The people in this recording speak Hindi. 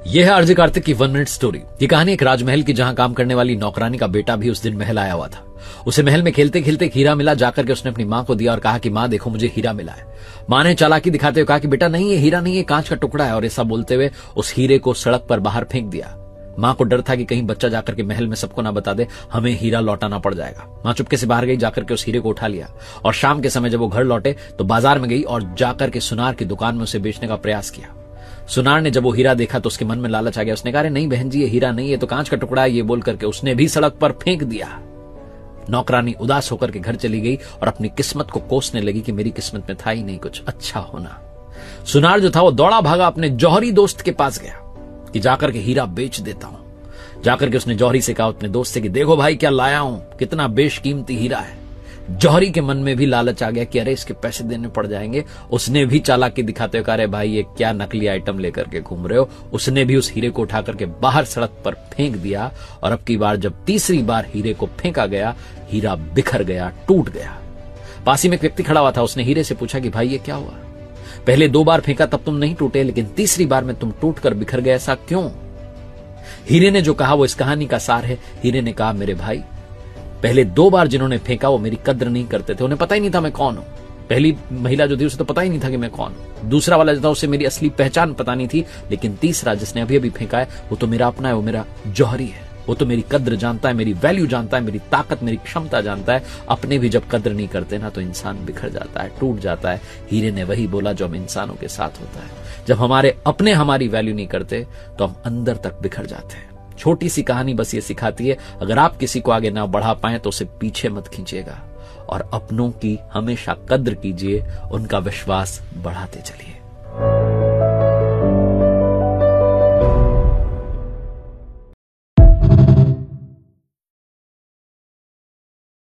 यह है आरजे कार्तिक की 1 मिनट स्टोरी। ये कहानी एक राजमहल की, जहां काम करने वाली नौकरानी का बेटा भी उस दिन महल आया हुआ था। उसे महल में खेलते खेलते एक हीरा मिला। जाकर के उसने अपनी मां को दिया और कहा कि मां देखो, मुझे हीरा मिला है। मां ने चालाकी दिखाते हुए कहा कि बेटा नहीं, ये हीरा नहीं, ये कांच का टुकड़ा है। और ऐसा बोलते हुए उस हीरे को सड़क पर बाहर फेंक दिया। मां को डर था कि कहीं बच्चा जाकर के महल में सबको ना बता दे, हमें हीरा लौटाना पड़ जाएगा। मां चुपके से बाहर गई, जाकर के उस हीरे को उठा लिया। और शाम के समय जब वो घर लौटे तो बाजार में गई और जाकर के सुनार की दुकान में उसे बेचने का प्रयास किया। सुनार ने जब वो हीरा देखा तो उसके मन में लालच आ गया। उसने कहा, अरे नहीं बहन जी, ये हीरा नहीं, ये तो कांच का टुकड़ा है। ये बोल करके उसने भी सड़क पर फेंक दिया। नौकरानी उदास होकर के घर चली गई और अपनी किस्मत को कोसने लगी कि मेरी किस्मत में था ही नहीं कुछ अच्छा होना। सुनार जो था वो दौड़ा भागा अपने जौहरी दोस्त के पास गया कि जाकर के हीरा बेच देता हूं। जाकर के उसने जौहरी से कहा अपने दोस्त से कि देखो भाई क्या लाया हूं, कितना बेशकीमती हीरा है। जौहरी के मन में भी लालच आ गया कि अरे इसके पैसे देने पड़ जाएंगे। उसने भी चालाकी दिखाते हुए कहा, अरे भाई ये क्या नकली आइटम लेकर के घूम रहे हो। उसने भी उस हीरे को उठा करके बाहर सड़क पर फेंक दिया। और अब की बार जब तीसरी बार हीरे को फेंका गया, हीरा बिखर गया, टूट गया। पास ही में एक व्यक्ति खड़ा हुआ था। उसने हीरे से पूछा कि भाई ये क्या हुआ, पहले 2 बार फेंका तब तुम नहीं टूटे, लेकिन तीसरी बार में तुम टूट कर बिखर गए, ऐसा क्यों? हीरे ने जो कहा वो इस कहानी का सार है। हीरे ने कहा, मेरे भाई, पहले 2 बार जिन्होंने फेंका वो मेरी कद्र नहीं करते थे, उन्हें पता ही नहीं था मैं कौन हूं। पहली महिला जो थी उसे तो पता ही नहीं था कि मैं कौन हूं। दूसरा वाला जो था उसे मेरी असली पहचान पता नहीं थी। लेकिन तीसरा जिसने अभी अभी फेंका है वो तो मेरा अपना है, वो मेरा जौहरी है। वो तो मेरी कद्र जानता है, मेरी वैल्यू जानता है, मेरी ताकत, मेरी क्षमता जानता है। अपने भी जब कद्र नहीं करते ना तो इंसान बिखर जाता है, टूट जाता है। हीरे ने वही बोला जो हम इंसानों के साथ होता है। जब हमारे अपने हमारी वैल्यू नहीं करते तो हम अंदर तक बिखर जाते हैं। छोटी सी कहानी बस ये सिखाती है, अगर आप किसी को आगे ना बढ़ा पाए तो उसे पीछे मत खींचिएगा और अपनों की हमेशा कद्र कीजिए, उनका विश्वास बढ़ाते चलिए।